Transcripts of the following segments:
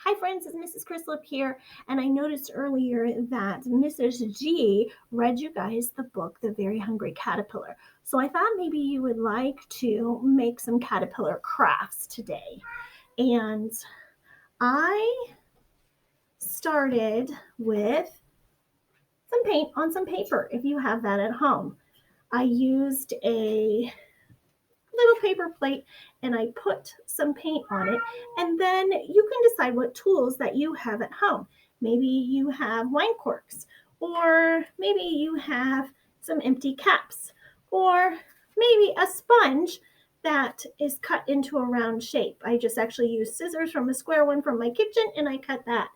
Hi friends, it's Mrs. Crislip here, and I noticed earlier that Mrs. G read you guys the book, The Very Hungry Caterpillar. So I thought maybe you would like to make some caterpillar crafts today. And I started with some paint on some paper, if you have that at home. I used a little paper plate and I put some paint on it, and then you can decide what tools that you have at home. Maybe you have wine corks, or maybe you have some empty caps, or maybe a sponge that is cut into a round shape. I just actually used scissors from a square one from my kitchen and I cut that.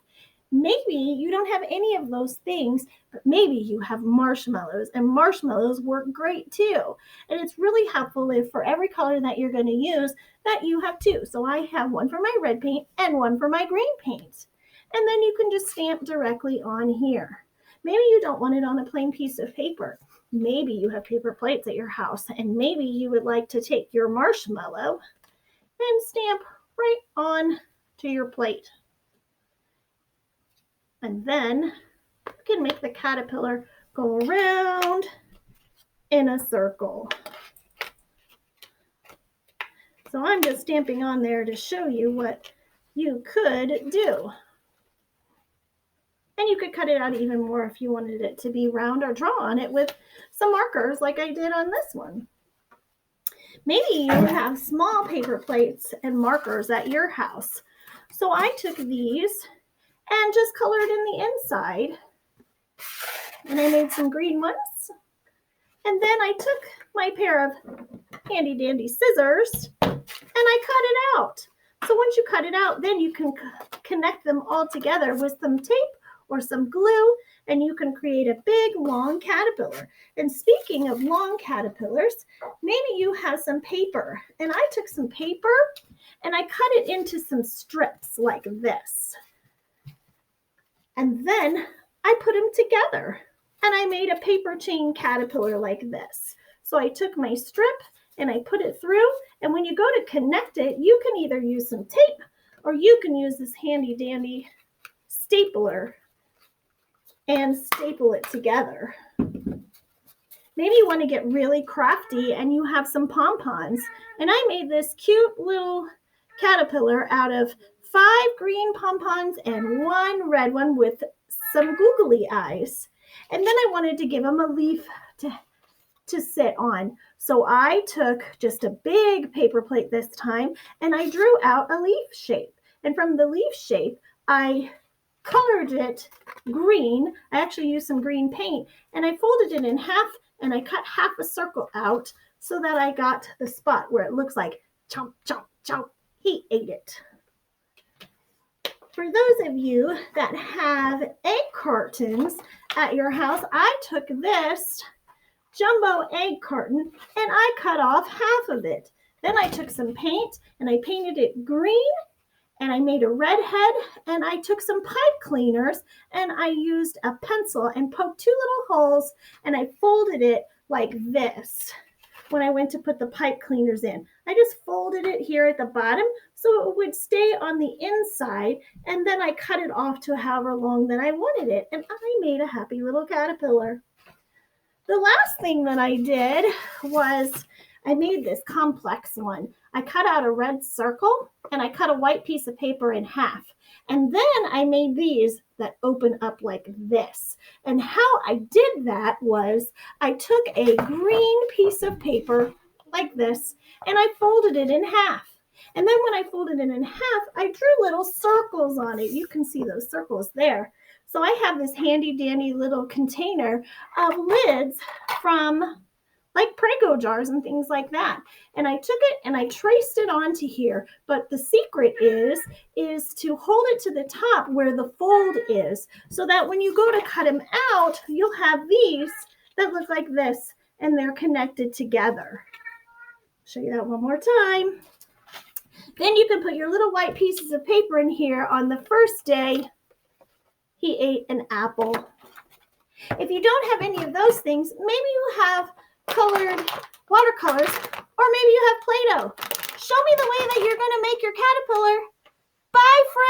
Maybe you don't have any of those things, but maybe you have marshmallows, and marshmallows work great too. And it's really helpful if for every color that you're going to use that you have two. So I have one for my red paint and one for my green paint. And then you can just stamp directly on here. Maybe you don't want it on a plain piece of paper. Maybe you have paper plates at your house, and maybe you would like to take your marshmallow and stamp right on to your plate. And then you can make the caterpillar go around in a circle. So I'm just stamping on there to show you what you could do. And you could cut it out even more if you wanted it to be round, or draw on it with some markers like I did on this one. Maybe you have small paper plates and markers at your house. So I took these and just colored in the inside. And I made some green ones. And then I took my pair of handy dandy scissors and I cut it out. So once you cut it out, then you can connect them all together with some tape or some glue, and you can create a big long caterpillar. And speaking of long caterpillars, maybe you have some paper. And I took some paper and I cut it into some strips like this. And then I put them together and I made a paper chain caterpillar like this. So I took my strip and I put it through, and when you go to connect it, you can either use some tape or you can use this handy dandy stapler and staple it together. Maybe you want to get really crafty and you have some pom-poms. And I made this cute little caterpillar out of 5 green pom-poms and 1 red one with some googly eyes. And then I wanted to give him a leaf to sit on. So I took just a big paper plate this time and I drew out a leaf shape. And from the leaf shape, I colored it green. I actually used some green paint, and I folded it in half and I cut half a circle out so that I got the spot where it looks like chomp, chomp, chomp, he ate it. For those of you that have egg cartons at your house, I took this jumbo egg carton and I cut off half of it. Then I took some paint and I painted it green, and I made a red head, and I took some pipe cleaners and I used a pencil and poked 2 little holes, and I folded it like this. When I went to put the pipe cleaners in, I just folded it here at the bottom so it would stay on the inside, and then I cut it off to however long that I wanted it, and I made a happy little caterpillar. The last thing that I did was I made this complex one. I cut out a red circle and I cut a white piece of paper in half. And then I made these that open up like this. And how I did that was I took a green piece of paper like this and I folded it in half. And then when I folded it in half, I drew little circles on it. You can see those circles there. So I have this handy dandy little container of lids from like Prego jars and things like that. And I took it and I traced it onto here. But the secret is to hold it to the top where the fold is, so that when you go to cut them out, you'll have these that look like this and they're connected together. Show you that one more time. Then you can put your little white pieces of paper in here. On the first day, he ate an apple. If you don't have any of those things, maybe you have colored watercolors, or maybe you have Play-Doh. Show me the way that you're going to make your caterpillar. Bye, friends.